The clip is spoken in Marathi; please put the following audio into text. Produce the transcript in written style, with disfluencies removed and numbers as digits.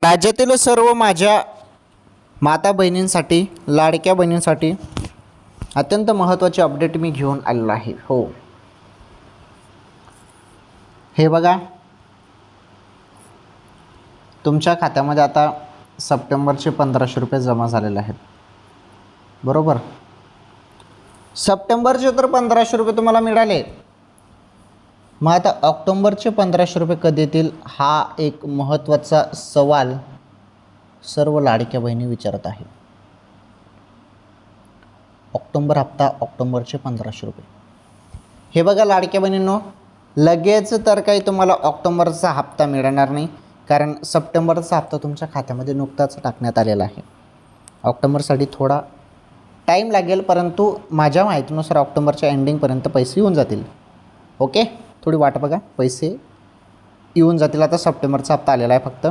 राज्यातील सर्व माझ्या माता बहिणींसाठी, लाडक्या बहिणींसाठी अत्यंत महत्त्वाचे अपडेट मी घेऊन आलेलो आहे. हो, हे बघा, तुमच्या खात्यामध्ये आता सप्टेंबरचे 1500 रुपये जमा झालेले आहेत, बरोबर. सप्टेंबरचे तर 1500 रुपये तुम्हाला मिळाले. मग आता ऑक्टोंबरचे 1500 रुपये कधी येतील, हा एक महत्त्वाचा सवाल सर्व लाडक्या बहिणी विचारत आहे. ऑक्टोंबर हप्ता, ऑक्टोंबरचे 1500 रुपये. हे बघा लाडक्या बहिणींनो, लगेच तर काही तुम्हाला ऑक्टोंबरचा हप्ता मिळणार नाही, कारण सप्टेंबरचा हप्ता तुमच्या खात्यामध्ये नुकताच टाकण्यात आलेला आहे. ऑक्टोंबरसाठी थोडा टाईम लागेल, परंतु माझ्या माहितीनुसार ऑक्टोंबरच्या एंडिंगपर्यंत पैसे येऊन जातील. ओके, थोडी वाट बघा, पैसे येऊन जातील. आता सप्टेंबरचा हप्ता आलेला आहे फक्त.